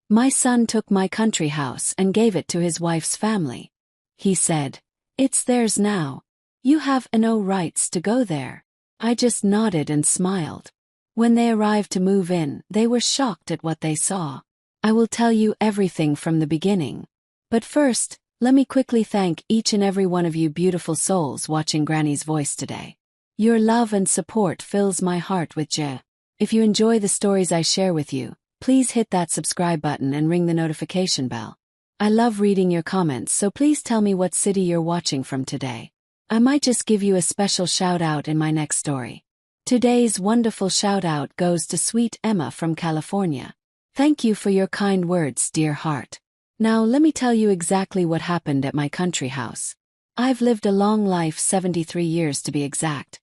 My son took my country house and gave it to his wife's family. He said, "It's theirs now. You have no rights to go there." I just nodded and smiled. When they arrived to move in, they were shocked at what they saw. I will tell you everything from the beginning. But first, let me quickly thank each and every one of you beautiful souls watching Granny's Voice today. Your love and support fills my heart with joy. If you enjoy the stories I share with you, please hit that subscribe button and ring the notification bell. I love reading your comments, so please tell me what city you're watching from today. I might just give you a special shout out in my next story. Today's wonderful shout out goes to Sweet Emma from California. Thank you for your kind words, dear heart. Now let me tell you exactly what happened at my country house. I've lived a long life, 73 years to be exact,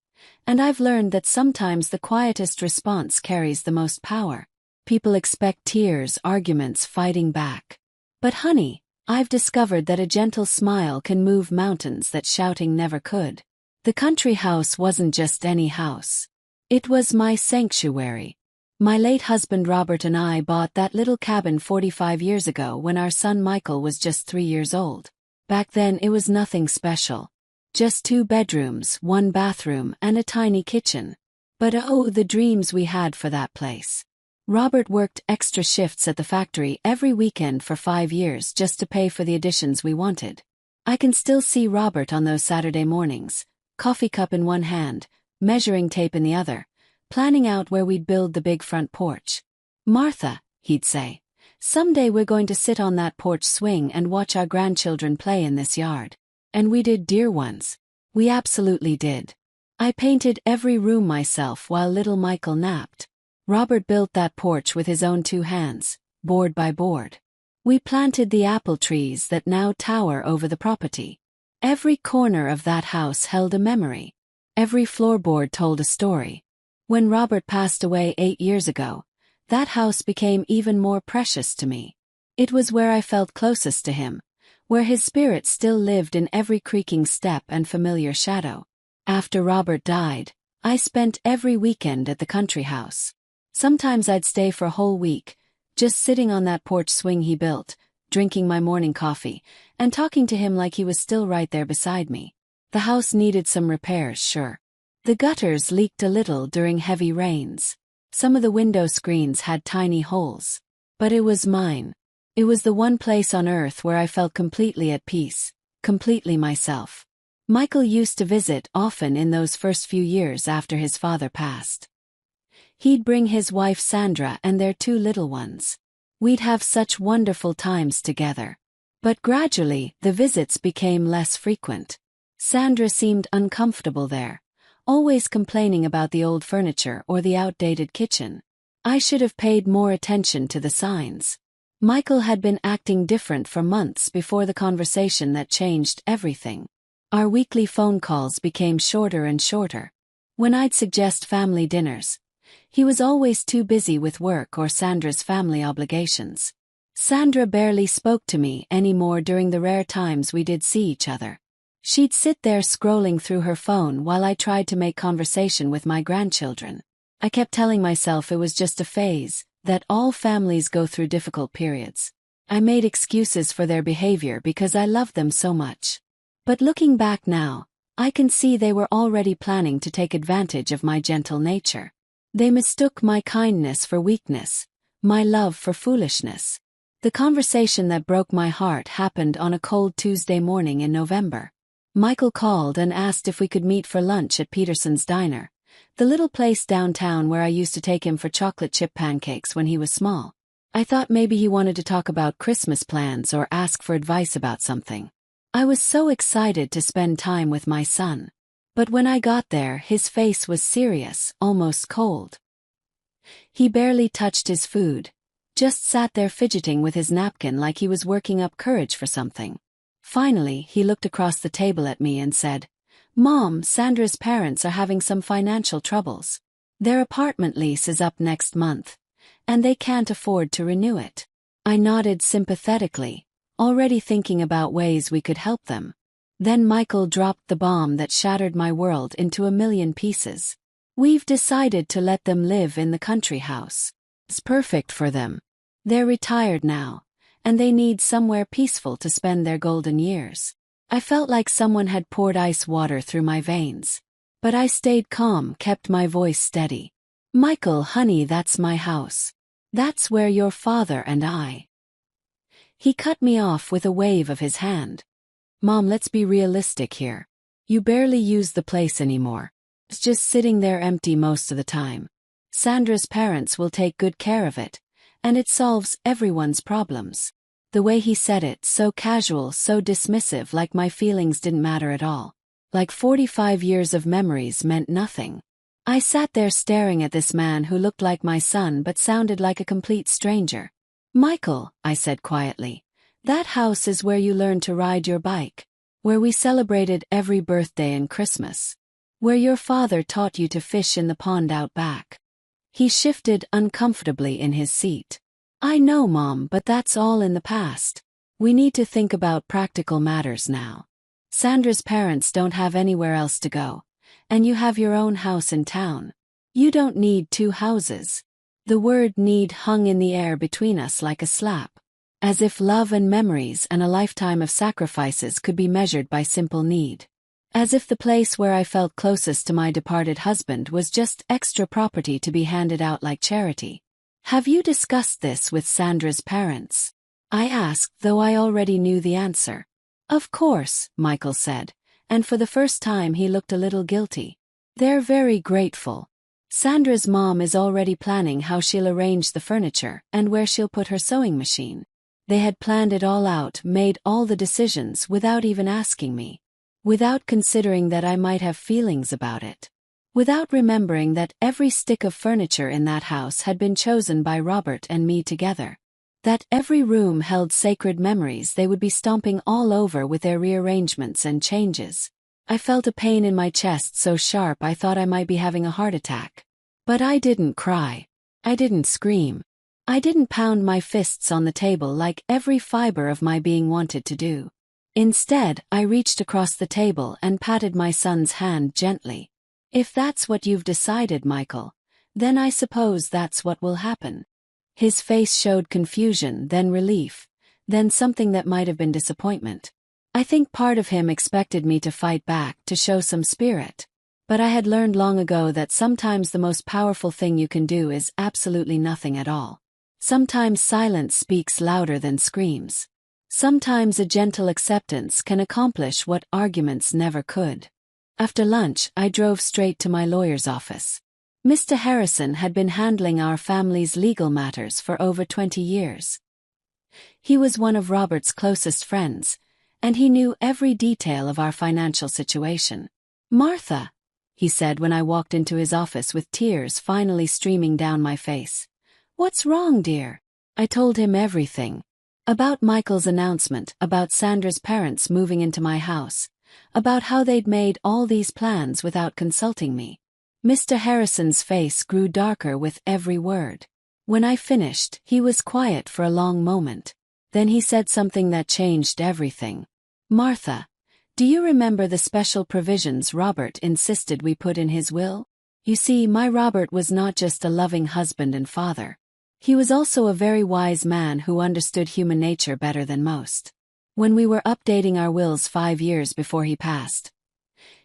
and I've learned that sometimes the quietest response carries the most power. People expect tears, arguments, fighting back. But honey, I've discovered that a gentle smile can move mountains that shouting never could. The country house wasn't just any house. It was my sanctuary. My late husband Robert and I bought that little cabin 45 years ago when our son Michael was just 3 years old. Back then it was nothing special. Just 2 bedrooms, 1 bathroom, and a tiny kitchen. But oh, the dreams we had for that place. Robert worked extra shifts at the factory every weekend for 5 years just to pay for the additions we wanted. I can still see Robert on those Saturday mornings, coffee cup in one hand, measuring tape in the other, planning out where we'd build the big front porch. "Martha," he'd say, "someday we're going to sit on that porch swing and watch our grandchildren play in this yard." And we did, dear ones. We absolutely did. I painted every room myself while little Michael napped. Robert built that porch with his own 2 hands, board by board. We planted the apple trees that now tower over the property. Every corner of that house held a memory. Every floorboard told a story. When Robert passed away 8 years ago, that house became even more precious to me. It was where I felt closest to him, where his spirit still lived in every creaking step and familiar shadow. After Robert died, I spent every weekend at the country house. Sometimes I'd stay for a whole week, just sitting on that porch swing he built, drinking my morning coffee, and talking to him like he was still right there beside me. The house needed some repairs, sure. The gutters leaked a little during heavy rains. Some of the window screens had tiny holes. But it was mine. It was the one place on earth where I felt completely at peace, completely myself. Michael used to visit often in those first few years after his father passed. He'd bring his wife Sandra and their 2 little ones. We'd have such wonderful times together. But gradually, the visits became less frequent. Sandra seemed uncomfortable there, always complaining about the old furniture or the outdated kitchen. I should have paid more attention to the signs. Michael had been acting different for months before the conversation that changed everything. Our weekly phone calls became shorter and shorter. When I'd suggest family dinners, he was always too busy with work or Sandra's family obligations. Sandra barely spoke to me anymore during the rare times we did see each other. She'd sit there scrolling through her phone while I tried to make conversation with my grandchildren. I kept telling myself it was just a phase, that all families go through difficult periods. I made excuses for their behavior because I loved them so much. But looking back now, I can see they were already planning to take advantage of my gentle nature. They mistook my kindness for weakness, my love for foolishness. The conversation that broke my heart happened on a cold Tuesday morning in November. Michael called and asked if we could meet for lunch at Peterson's Diner, the little place downtown where I used to take him for chocolate chip pancakes when he was small. I thought maybe he wanted to talk about Christmas plans or ask for advice about something. I was so excited to spend time with my son. But when I got there, his face was serious, almost cold. He barely touched his food, just sat there fidgeting with his napkin like he was working up courage for something. Finally, he looked across the table at me and said, "Mom, Sandra's parents are having some financial troubles. Their apartment lease is up next month, and they can't afford to renew it." I nodded sympathetically, already thinking about ways we could help them. Then Michael dropped the bomb that shattered my world into a million pieces. "We've decided to let them live in the country house. It's perfect for them. They're retired now, and they need somewhere peaceful to spend their golden years. I felt like someone had poured ice water through my veins. But I stayed calm, kept my voice steady. Michael, honey, that's my house. That's where your father and I. He cut me off with a wave of his hand. Mom, let's be realistic here. You barely use the place anymore. It's just sitting there empty most of the time. Sandra's parents will take good care of it, and it solves everyone's problems. The way he said it, so casual, so dismissive, like my feelings didn't matter at all. Like 45 years of memories meant nothing. I sat there staring at this man who looked like my son but sounded like a complete stranger. Michael, I said quietly, that house is where you learned to ride your bike, where we celebrated every birthday and Christmas, where your father taught you to fish in the pond out back. He shifted uncomfortably in his seat. I know, Mom, but that's all in the past. We need to think about practical matters now. Sandra's parents don't have anywhere else to go, and you have your own house in town. You don't need two houses. The word need hung in the air between us like a slap, as if love and memories and a lifetime of sacrifices could be measured by simple need. As if the place where I felt closest to my departed husband was just extra property to be handed out like charity. Have you discussed this with Sandra's parents? I asked, though I already knew the answer. Of course, Michael said, and for the first time he looked a little guilty. They're very grateful. Sandra's mom is already planning how she'll arrange the furniture and where she'll put her sewing machine. They had planned it all out, made all the decisions without even asking me. Without considering that I might have feelings about it. Without remembering that every stick of furniture in that house had been chosen by Robert and me together. That every room held sacred memories they would be stomping all over with their rearrangements and changes. I felt a pain in my chest so sharp I thought I might be having a heart attack. But I didn't cry. I didn't scream. I didn't pound my fists on the table like every fiber of my being wanted to do. Instead, I reached across the table and patted my son's hand gently. If that's what you've decided, Michael, then I suppose that's what will happen. His face showed confusion, then relief, then something that might have been disappointment. I think part of him expected me to fight back, to show some spirit. But I had learned long ago that sometimes the most powerful thing you can do is absolutely nothing at all. Sometimes silence speaks louder than screams. Sometimes a gentle acceptance can accomplish what arguments never could. After lunch, I drove straight to my lawyer's office. Mr. Harrison had been handling our family's legal matters for over 20 years. He was one of Robert's closest friends, and he knew every detail of our financial situation. Martha, he said when I walked into his office with tears finally streaming down my face. What's wrong, dear? I told him everything. About Michael's announcement, about Sandra's parents moving into my house, about how they'd made all these plans without consulting me. Mr. Harrison's face grew darker with every word. When I finished, he was quiet for a long moment. Then he said something that changed everything. Martha, do you remember the special provisions Robert insisted we put in his will? You see, my Robert was not just a loving husband and father. He was also a very wise man who understood human nature better than most. When we were updating our wills 5 years before he passed,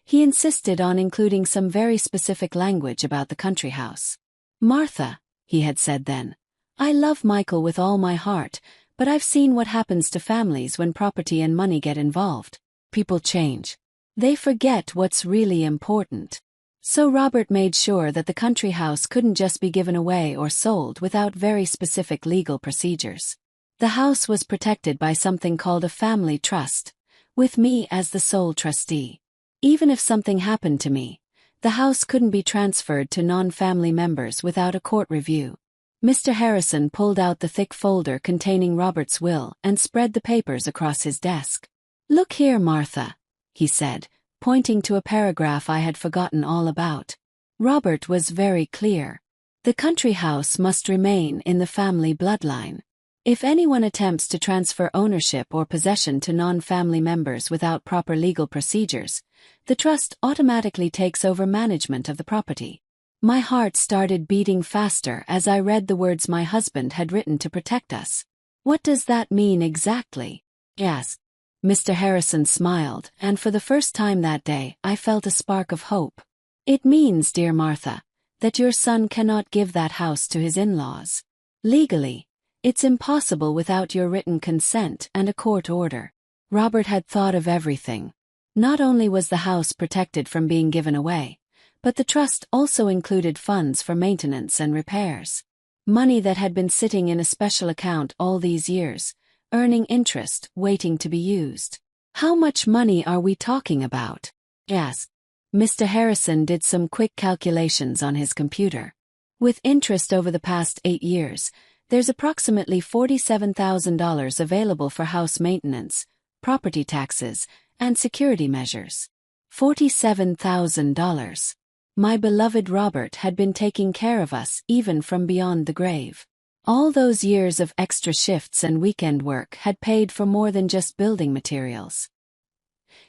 he insisted on including some very specific language about the country house. Martha, he had said then, I love Michael with all my heart, but I've seen what happens to families when property and money get involved. People change. They forget what's really important. So Robert made sure that the country house couldn't just be given away or sold without very specific legal procedures. The house was protected by something called a family trust, with me as the sole trustee. Even if something happened to me, the house couldn't be transferred to non-family members without a court review. Mr. Harrison pulled out the thick folder containing Robert's will and spread the papers across his desk. Look here, Martha, he said, pointing to a paragraph I had forgotten all about. Robert was very clear. The country house must remain in the family bloodline. If anyone attempts to transfer ownership or possession to non-family members without proper legal procedures, the trust automatically takes over management of the property. My heart started beating faster as I read the words my husband had written to protect us. What does that mean exactly? I asked. Mr. Harrison smiled, and for the first time that day, I felt a spark of hope. It means, dear Martha, that your son cannot give that house to his in-laws. Legally, it's impossible without your written consent and a court order. Robert had thought of everything. Not only was the house protected from being given away, but the trust also included funds for maintenance and repairs. Money that had been sitting in a special account all these years, earning interest, waiting to be used. How much money are we talking about? I asked. Mr. Harrison did some quick calculations on his computer. With interest over the past 8 years, there's approximately $47,000 available for house maintenance, property taxes, and security measures. $47,000. My beloved Robert had been taking care of us even from beyond the grave. All those years of extra shifts and weekend work had paid for more than just building materials.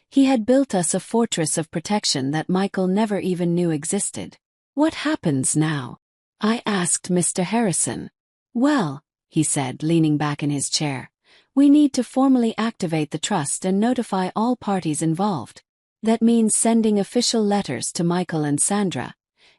He had built us a fortress of protection that Michael never even knew existed. What happens now? I asked Mr. Harrison. Well, he said, leaning back in his chair, we need to formally activate the trust and notify all parties involved. That means sending official letters to Michael and Sandra,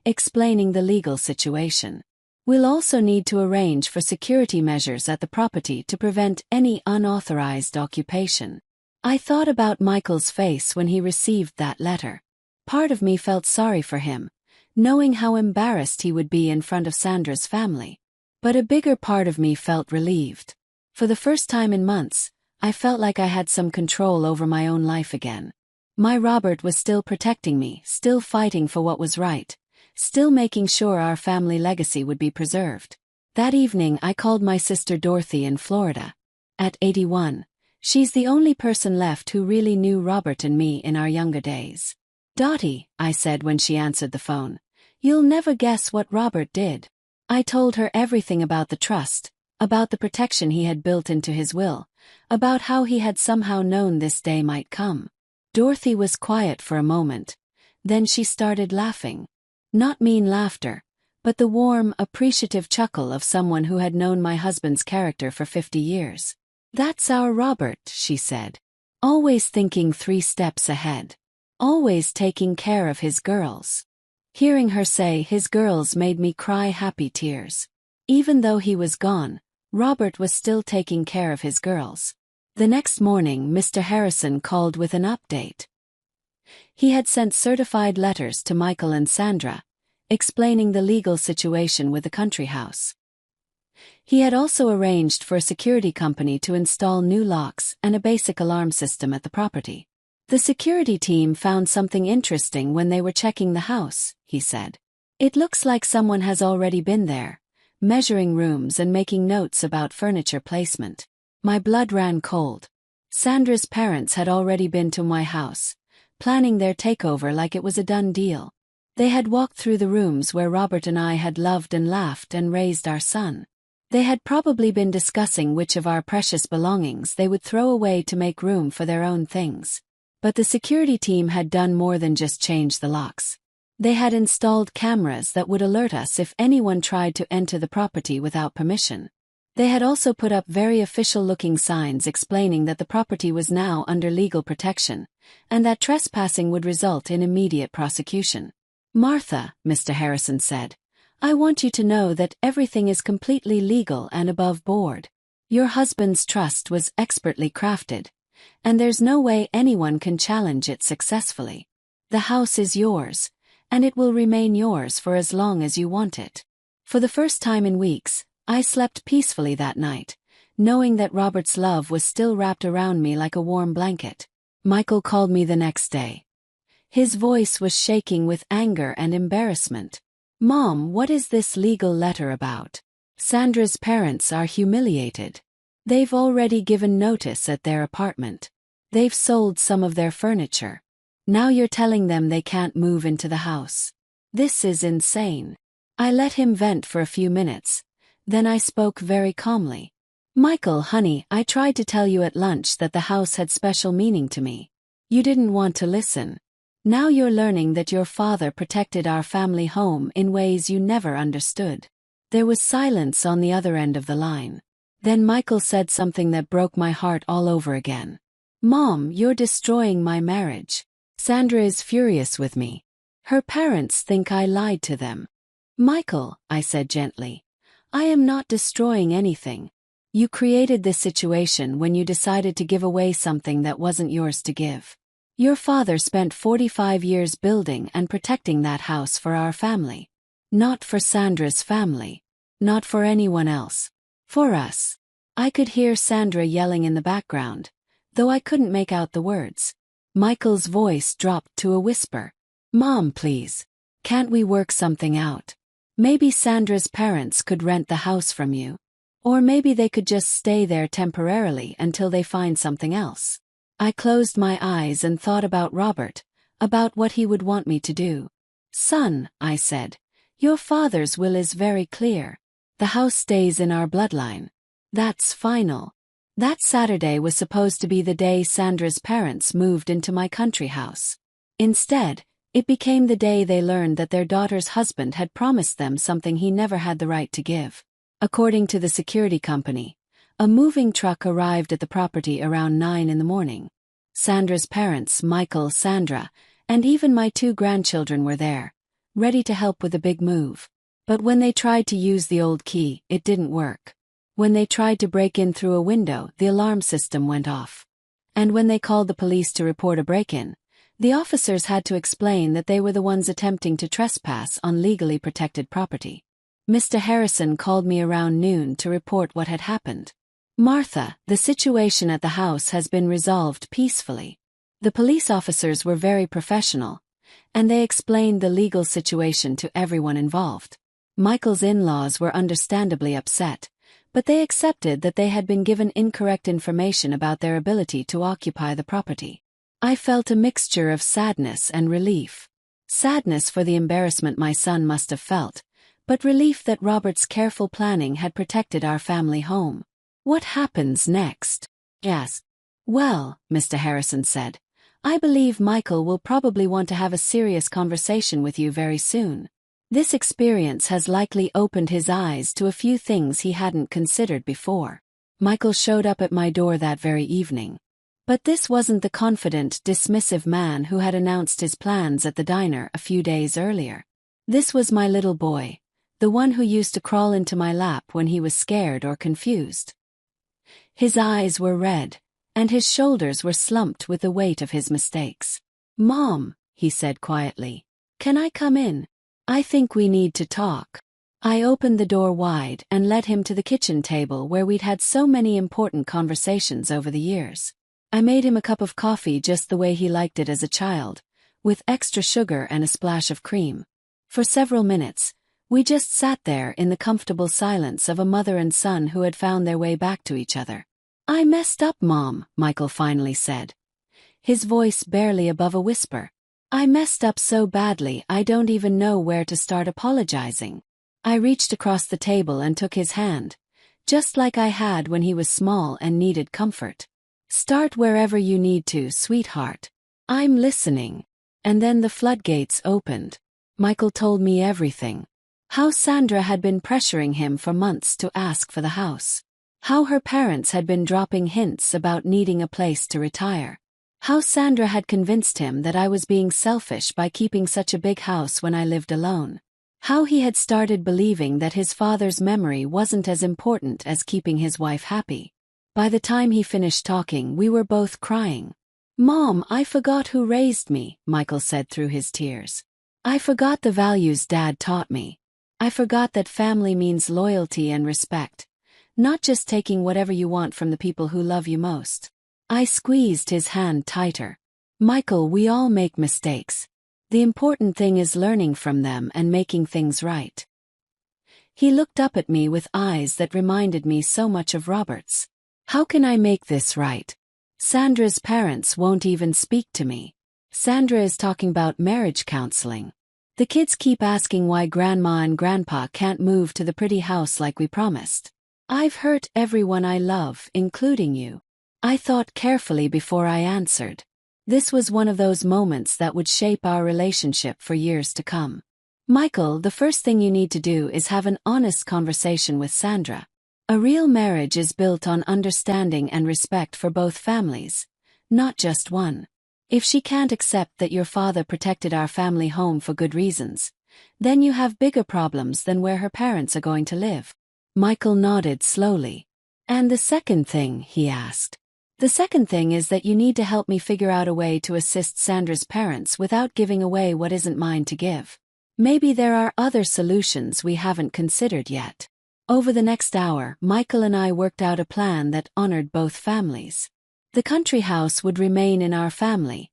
explaining the legal situation. We'll also need to arrange for security measures at the property to prevent any unauthorized occupation. I thought about Michael's face when he received that letter. Part of me felt sorry for him, knowing how embarrassed he would be in front of Sandra's family. But a bigger part of me felt relieved. For the first time in months, I felt like I had some control over my own life again. My Robert was still protecting me, still fighting for what was right, still making sure our family legacy would be preserved. That evening I called my sister Dorothy in Florida. At 81, she's the only person left who really knew Robert and me in our younger days. Dottie, I said when she answered the phone, you'll never guess what Robert did. I told her everything about the trust, about the protection he had built into his will, about how he had somehow known this day might come. Dorothy was quiet for a moment. Then she started laughing. Not mean laughter, but the warm, appreciative chuckle of someone who had known my husband's character for 50 years. That's our Robert, she said. Always thinking 3 steps ahead. Always taking care of his girls. Hearing her say his girls made me cry happy tears. Even though he was gone, Robert was still taking care of his girls. The next morning, Mr. Harrison called with an update. He had sent certified letters to Michael and Sandra, explaining the legal situation with the country house. He had also arranged for a security company to install new locks and a basic alarm system at the property. The security team found something interesting when they were checking the house, he said. It looks like someone has already been there, measuring rooms and making notes about furniture placement. My blood ran cold. Sandra's parents had already been to my house, planning their takeover like it was a done deal. They had walked through the rooms where Robert and I had loved and laughed and raised our son. They had probably been discussing which of our precious belongings they would throw away to make room for their own things. But the security team had done more than just change the locks. They had installed cameras that would alert us if anyone tried to enter the property without permission. They had also put up very official-looking signs explaining that the property was now under legal protection, and that trespassing would result in immediate prosecution. Martha, Mr. Harrison said, I want you to know that everything is completely legal and above board. Your husband's trust was expertly crafted, and there's no way anyone can challenge it successfully. The house is yours, and it will remain yours for as long as you want it. For the first time in weeks, I slept peacefully that night, knowing that Robert's love was still wrapped around me like a warm blanket. Michael called me the next day. His voice was shaking with anger and embarrassment. Mom, what is this legal letter about? Sandra's parents are humiliated. They've already given notice at their apartment. They've sold some of their furniture. Now you're telling them they can't move into the house. This is insane. I let him vent for a few minutes. Then I spoke very calmly. Michael, honey, I tried to tell you at lunch that the house had special meaning to me. You didn't want to listen. Now you're learning that your father protected our family home in ways you never understood." There was silence on the other end of the line. Then Michael said something that broke my heart all over again. "Mom, you're destroying my marriage. Sandra is furious with me. Her parents think I lied to them." "Michael," I said gently, "I am not destroying anything. You created this situation when you decided to give away something that wasn't yours to give. Your father spent 45 years building and protecting that house for our family. Not for Sandra's family. Not for anyone else. For us." I could hear Sandra yelling in the background, though I couldn't make out the words. Michael's voice dropped to a whisper. "Mom, please. Can't we work something out? Maybe Sandra's parents could rent the house from you. Or maybe they could just stay there temporarily until they find something else." I closed my eyes and thought about Robert, about what he would want me to do. "Son," I said, "your father's will is very clear. The house stays in our bloodline. That's final." That Saturday was supposed to be the day Sandra's parents moved into my country house. Instead, it became the day they learned that their daughter's husband had promised them something he never had the right to give. According to the security company, a moving truck arrived at the property around 9 in the morning. Sandra's parents, Michael, Sandra, and even my 2 grandchildren were there, ready to help with the big move. But when they tried to use the old key, it didn't work. When they tried to break in through a window, the alarm system went off. And when they called the police to report a break-in, the officers had to explain that they were the ones attempting to trespass on legally protected property. Mr. Harrison called me around noon to report what had happened. "Martha, the situation at the house has been resolved peacefully." The police officers were very professional, and they explained the legal situation to everyone involved. Michael's in-laws were understandably upset, but they accepted that they had been given incorrect information about their ability to occupy the property. I felt a mixture of sadness and relief. Sadness for the embarrassment my son must have felt, but relief that Robert's careful planning had protected our family home. "What happens next?" "Yes." "Well," Mr. Harrison said, "I believe Michael will probably want to have a serious conversation with you very soon. This experience has likely opened his eyes to a few things he hadn't considered before." Michael showed up at my door that very evening. But this wasn't the confident, dismissive man who had announced his plans at the diner a few days earlier. This was my little boy, the one who used to crawl into my lap when he was scared or confused. His eyes were red, and his shoulders were slumped with the weight of his mistakes. "Mom," he said quietly, "can I come in? I think we need to talk." I opened the door wide and led him to the kitchen table where we'd had so many important conversations over the years. I made him a cup of coffee just the way he liked it as a child, with extra sugar and a splash of cream. For several minutes, we just sat there in the comfortable silence of a mother and son who had found their way back to each other. "I messed up, Mom," Michael finally said, his voice barely above a whisper. "I messed up so badly I don't even know where to start apologizing." I reached across the table and took his hand, just like I had when he was small and needed comfort. "Start wherever you need to, sweetheart. I'm listening." And then the floodgates opened. Michael told me everything. How Sandra had been pressuring him for months to ask for the house. How her parents had been dropping hints about needing a place to retire. How Sandra had convinced him that I was being selfish by keeping such a big house when I lived alone. How he had started believing that his father's memory wasn't as important as keeping his wife happy. By the time he finished talking, we were both crying. "Mom, I forgot who raised me," Michael said through his tears. "I forgot the values Dad taught me. I forgot that family means loyalty and respect, not just taking whatever you want from the people who love you most." I squeezed his hand tighter. "Michael, we all make mistakes. The important thing is learning from them and making things right." He looked up at me with eyes that reminded me so much of Robert's. "How can I make this right? Sandra's parents won't even speak to me. Sandra is talking about marriage counseling. The kids keep asking why Grandma and Grandpa can't move to the pretty house like we promised. I've hurt everyone I love, including you." I thought carefully before I answered. This was one of those moments that would shape our relationship for years to come. Michael, the first thing you need to do is have an honest conversation with Sandra. A real marriage is built on understanding and respect for both families, not just one. If she can't accept that your father protected our family home for good reasons, then you have bigger problems than where her parents are going to live. Michael nodded slowly. And the second thing, he asked. The second thing is that you need to help me figure out a way to assist Sandra's parents without giving away what isn't mine to give. Maybe there are other solutions we haven't considered yet. Over the next hour, Michael and I worked out a plan that honored both families. The country house would remain in our family,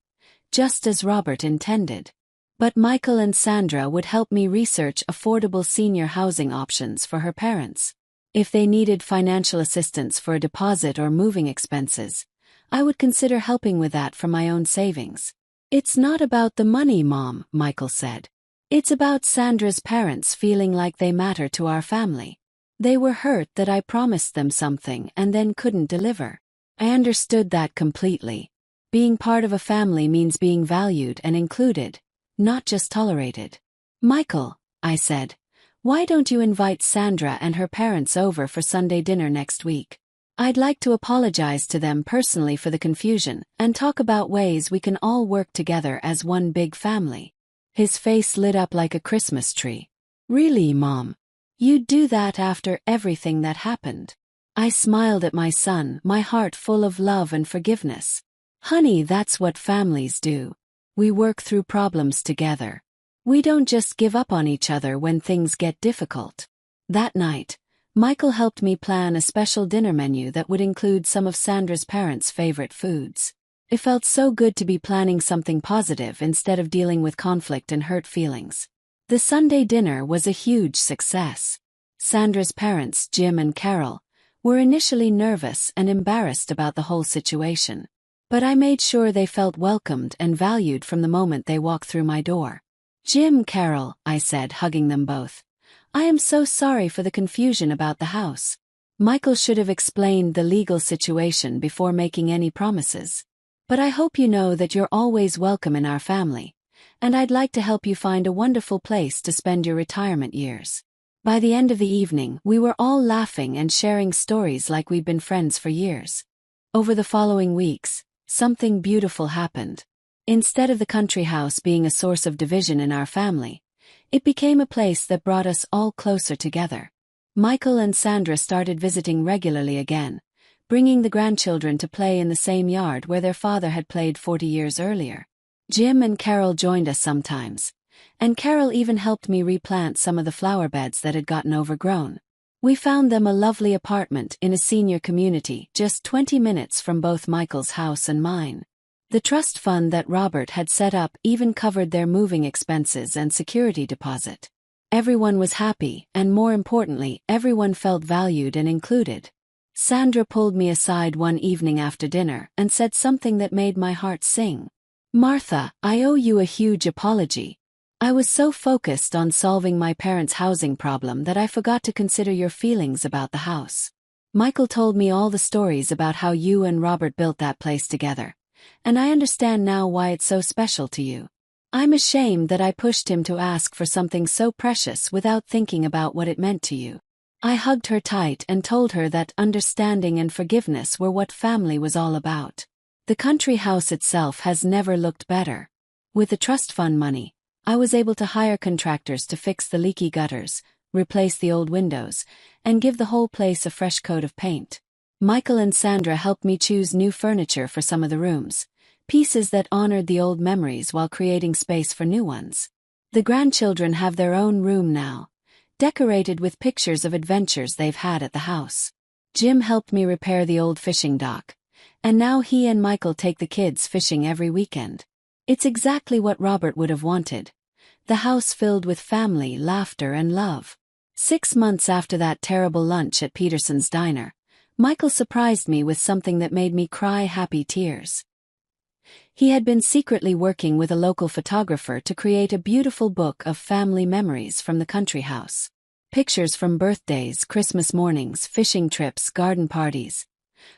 just as Robert intended. But Michael and Sandra would help me research affordable senior housing options for her parents. If they needed financial assistance for a deposit or moving expenses, I would consider helping with that from my own savings. It's not about the money, Mom, Michael said. It's about Sandra's parents feeling like they matter to our family. They were hurt that I promised them something and then couldn't deliver. I understood that completely. Being part of a family means being valued and included, not just tolerated. Michael, I said, why don't you invite Sandra and her parents over for Sunday dinner next week? I'd like to apologize to them personally for the confusion and talk about ways we can all work together as one big family. His face lit up like a Christmas tree. Really, Mom? You'd do that after everything that happened? I smiled at my son, my heart full of love and forgiveness. Honey, that's what families do. We work through problems together. We don't just give up on each other when things get difficult. That night, Michael helped me plan a special dinner menu that would include some of Sandra's parents' favorite foods. It felt so good to be planning something positive instead of dealing with conflict and hurt feelings. The Sunday dinner was a huge success. Sandra's parents, Jim and Carol, were initially nervous and embarrassed about the whole situation. But I made sure they felt welcomed and valued from the moment they walked through my door. Jim, Carol, I said, hugging them both. I am so sorry for the confusion about the house. Michael should have explained the legal situation before making any promises. But I hope you know that you're always welcome in our family, and I'd like to help you find a wonderful place to spend your retirement years. By the end of the evening, we were all laughing and sharing stories like we'd been friends for years. Over the following weeks, something beautiful happened. Instead of the country house being a source of division in our family, it became a place that brought us all closer together. Michael and Sandra started visiting regularly again, bringing the grandchildren to play in the same yard where their father had played 40 years earlier. Jim and Carol joined us sometimes, and Carol even helped me replant some of the flower beds that had gotten overgrown. We found them a lovely apartment in a senior community just 20 minutes from both Michael's house and mine. The trust fund that Robert had set up even covered their moving expenses and security deposit. Everyone was happy, and more importantly, everyone felt valued and included. Sandra pulled me aside one evening after dinner and said something that made my heart sing. Martha, I owe you a huge apology. I was so focused on solving my parents' housing problem that I forgot to consider your feelings about the house. Michael told me all the stories about how you and Robert built that place together, and I understand now why it's so special to you. I'm ashamed that I pushed him to ask for something so precious without thinking about what it meant to you. I hugged her tight and told her that understanding and forgiveness were what family was all about. The country house itself has never looked better. With the trust fund money, I was able to hire contractors to fix the leaky gutters, replace the old windows, and give the whole place a fresh coat of paint. Michael and Sandra helped me choose new furniture for some of the rooms, pieces that honored the old memories while creating space for new ones. The grandchildren have their own room now, decorated with pictures of adventures they've had at the house. Jim helped me repair the old fishing dock, and now he and Michael take the kids fishing every weekend. It's exactly what Robert would have wanted. The house filled with family, laughter, and love. 6 months after that terrible lunch at Peterson's Diner, Michael surprised me with something that made me cry happy tears. He had been secretly working with a local photographer to create a beautiful book of family memories from the country house. Pictures from birthdays, Christmas mornings, fishing trips, garden parties.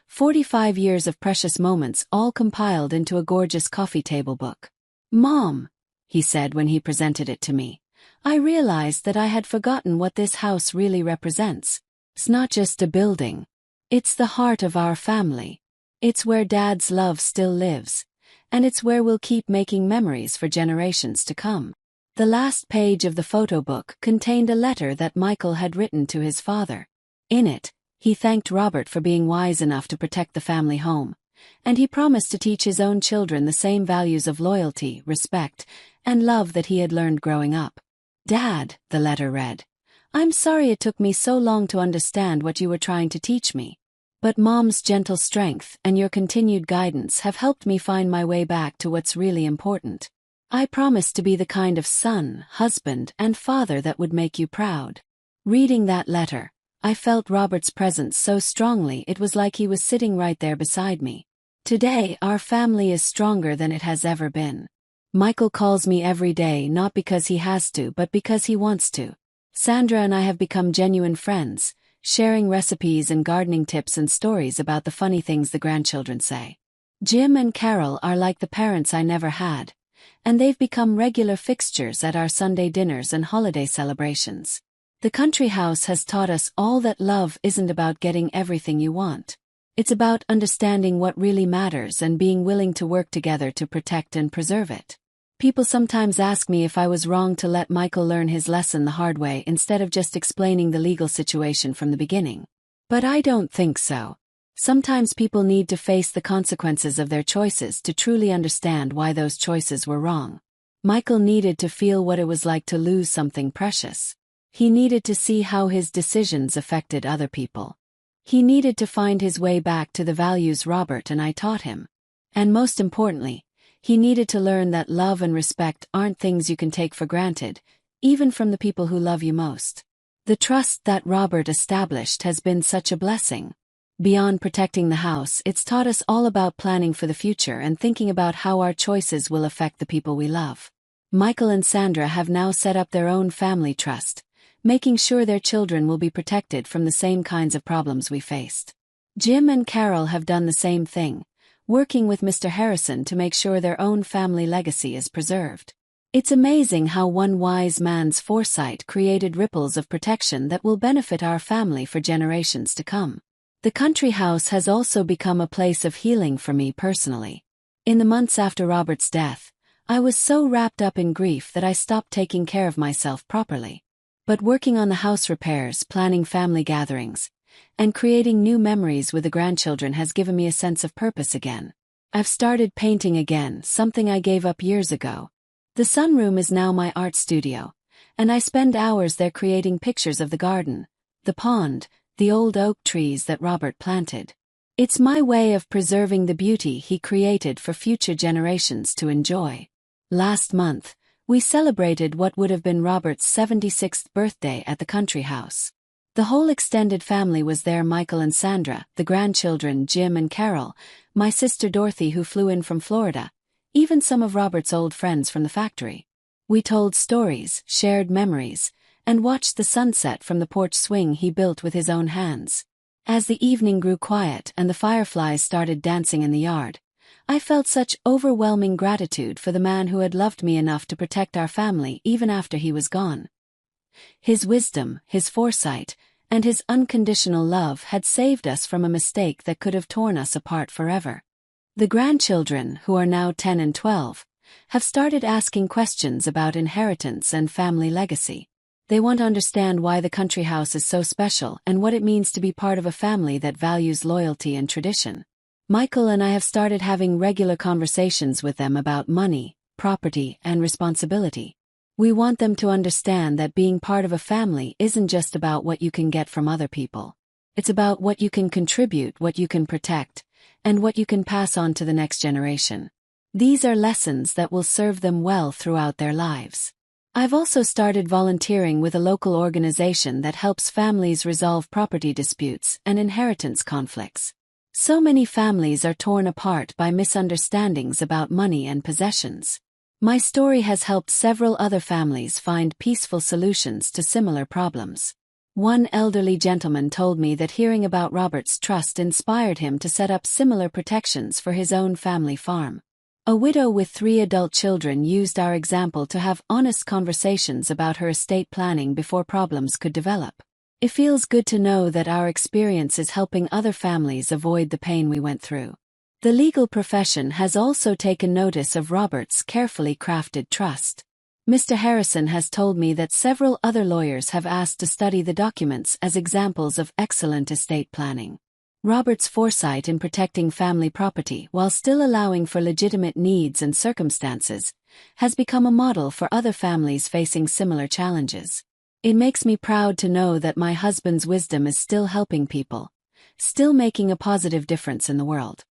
45 years of precious moments all compiled into a gorgeous coffee table book. "Mom," he said when he presented it to me, "I realized that I had forgotten what this house really represents. It's not just a building. It's the heart of our family. It's where Dad's love still lives, and it's where we'll keep making memories for generations to come." The last page of the photo book contained a letter that Michael had written to his father. In it, he thanked Robert for being wise enough to protect the family home, and he promised to teach his own children the same values of loyalty, respect, and love that he had learned growing up. "Dad," the letter read, "I'm sorry it took me so long to understand what you were trying to teach me. But Mom's gentle strength and your continued guidance have helped me find my way back to what's really important. I promise to be the kind of son, husband, and father that would make you proud." Reading that letter, I felt Robert's presence so strongly it was like he was sitting right there beside me. Today, our family is stronger than it has ever been. Michael calls me every day not because he has to but because he wants to. Sandra and I have become genuine friends, sharing recipes and gardening tips and stories about the funny things the grandchildren say. Jim and Carol are like the parents I never had, and they've become regular fixtures at our Sunday dinners and holiday celebrations. The country house has taught us all that love isn't about getting everything you want. It's about understanding what really matters and being willing to work together to protect and preserve it. People sometimes ask me if I was wrong to let Michael learn his lesson the hard way instead of just explaining the legal situation from the beginning. But I don't think so. Sometimes people need to face the consequences of their choices to truly understand why those choices were wrong. Michael needed to feel what it was like to lose something precious. He needed to see how his decisions affected other people. He needed to find his way back to the values Robert and I taught him. And most importantly, he needed to learn that love and respect aren't things you can take for granted, even from the people who love you most. The trust that Robert established has been such a blessing. Beyond protecting the house, it's taught us all about planning for the future and thinking about how our choices will affect the people we love. Michael and Sandra have now set up their own family trust, making sure their children will be protected from the same kinds of problems we faced. Jim and Carol have done the same thing, working with Mr. Harrison to make sure their own family legacy is preserved. It's amazing how one wise man's foresight created ripples of protection that will benefit our family for generations to come. The country house has also become a place of healing for me personally. In the months after Robert's death, I was so wrapped up in grief that I stopped taking care of myself properly. But working on the house repairs, planning family gatherings, and creating new memories with the grandchildren has given me a sense of purpose again. I've started painting again, something I gave up years ago. The sunroom is now my art studio, and I spend hours there creating pictures of the garden, the pond, the old oak trees that Robert planted. It's my way of preserving the beauty he created for future generations to enjoy. Last month, we celebrated what would have been Robert's 76th birthday at the country house. The whole extended family was there: Michael and Sandra, the grandchildren Jim and Carol, my sister Dorothy who flew in from Florida, even some of Robert's old friends from the factory. We told stories, shared memories, and watched the sunset from the porch swing he built with his own hands. As the evening grew quiet and the fireflies started dancing in the yard, I felt such overwhelming gratitude for the man who had loved me enough to protect our family even after he was gone. His wisdom, his foresight, and his unconditional love had saved us from a mistake that could have torn us apart forever. The grandchildren, who are now 10 and 12, have started asking questions about inheritance and family legacy. They want to understand why the country house is so special and what it means to be part of a family that values loyalty and tradition. Michael and I have started having regular conversations with them about money, property, and responsibility. We want them to understand that being part of a family isn't just about what you can get from other people. It's about what you can contribute, what you can protect, and what you can pass on to the next generation. These are lessons that will serve them well throughout their lives. I've also started volunteering with a local organization that helps families resolve property disputes and inheritance conflicts. So many families are torn apart by misunderstandings about money and possessions. My story has helped several other families find peaceful solutions to similar problems. One elderly gentleman told me that hearing about Robert's trust inspired him to set up similar protections for his own family farm. A widow with 3 adult children used our example to have honest conversations about her estate planning before problems could develop. It feels good to know that our experience is helping other families avoid the pain we went through. The legal profession has also taken notice of Robert's carefully crafted trust. Mr. Harrison has told me that several other lawyers have asked to study the documents as examples of excellent estate planning. Robert's foresight in protecting family property while still allowing for legitimate needs and circumstances has become a model for other families facing similar challenges. It makes me proud to know that my husband's wisdom is still helping people, still making a positive difference in the world.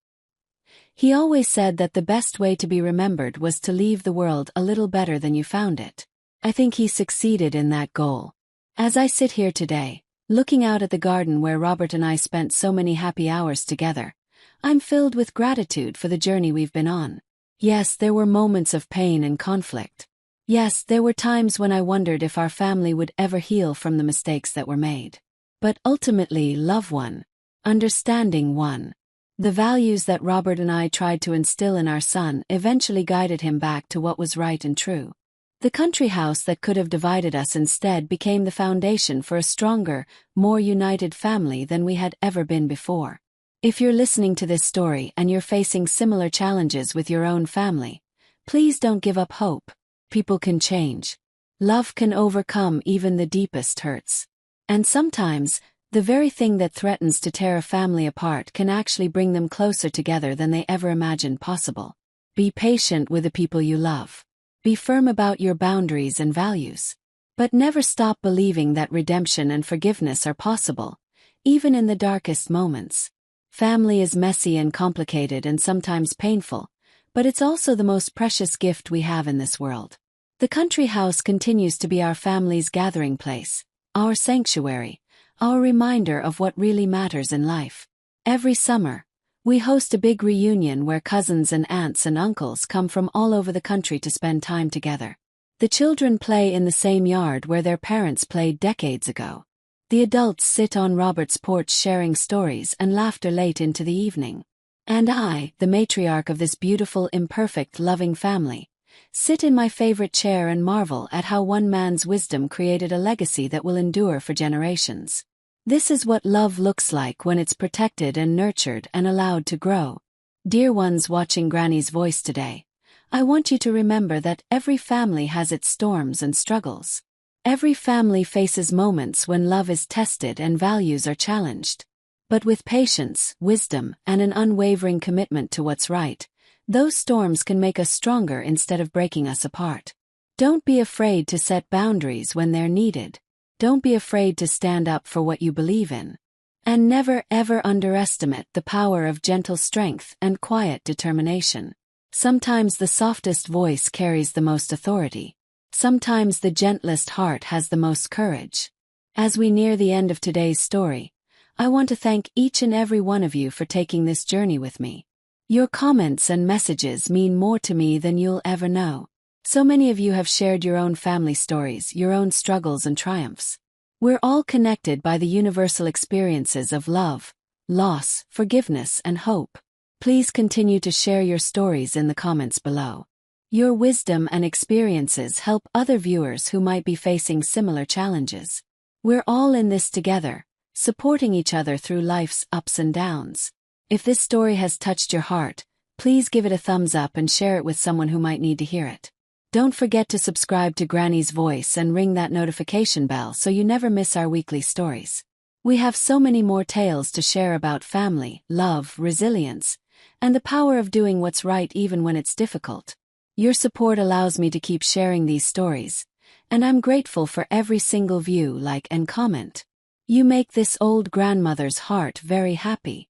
He always said that the best way to be remembered was to leave the world a little better than you found it. I think he succeeded in that goal. As I sit here today, looking out at the garden where Robert and I spent so many happy hours together, I'm filled with gratitude for the journey we've been on. Yes, there were moments of pain and conflict. Yes, there were times when I wondered if our family would ever heal from the mistakes that were made. But ultimately, love won. Understanding won. The values that Robert and I tried to instill in our son eventually guided him back to what was right and true. The country house that could have divided us instead became the foundation for a stronger, more united family than we had ever been before. If you're listening to this story and you're facing similar challenges with your own family, please don't give up hope. People can change. Love can overcome even the deepest hurts. And sometimes, the very thing that threatens to tear a family apart can actually bring them closer together than they ever imagined possible. Be patient with the people you love. Be firm about your boundaries and values. But never stop believing that redemption and forgiveness are possible, even in the darkest moments. Family is messy and complicated and sometimes painful, but it's also the most precious gift we have in this world. The country house continues to be our family's gathering place, our sanctuary, our reminder of what really matters in life. Every summer, we host a big reunion where cousins and aunts and uncles come from all over the country to spend time together. The children play in the same yard where their parents played decades ago. The adults sit on Robert's porch sharing stories and laughter late into the evening. And I, the matriarch of this beautiful, imperfect, loving family, sit in my favorite chair and marvel at how one man's wisdom created a legacy that will endure for generations. This is what love looks like when it's protected and nurtured and allowed to grow. Dear ones watching Granny's Voice today, I want you to remember that every family has its storms and struggles. Every family faces moments when love is tested and values are challenged. But with patience, wisdom, and an unwavering commitment to what's right, those storms can make us stronger instead of breaking us apart. Don't be afraid to set boundaries when they're needed. Don't be afraid to stand up for what you believe in. And never ever underestimate the power of gentle strength and quiet determination. Sometimes the softest voice carries the most authority. Sometimes the gentlest heart has the most courage. As we near the end of today's story, I want to thank each and every one of you for taking this journey with me. Your comments and messages mean more to me than you'll ever know. So many of you have shared your own family stories, your own struggles and triumphs. We're all connected by the universal experiences of love, loss, forgiveness, and hope. Please continue to share your stories in the comments below. Your wisdom and experiences help other viewers who might be facing similar challenges. We're all in this together, supporting each other through life's ups and downs. If this story has touched your heart, please give it a thumbs up and share it with someone who might need to hear it. Don't forget to subscribe to Granny's Voice and ring that notification bell so you never miss our weekly stories. We have so many more tales to share about family, love, resilience, and the power of doing what's right even when it's difficult. Your support allows me to keep sharing these stories, and I'm grateful for every single view, like, and comment. You make this old grandmother's heart very happy.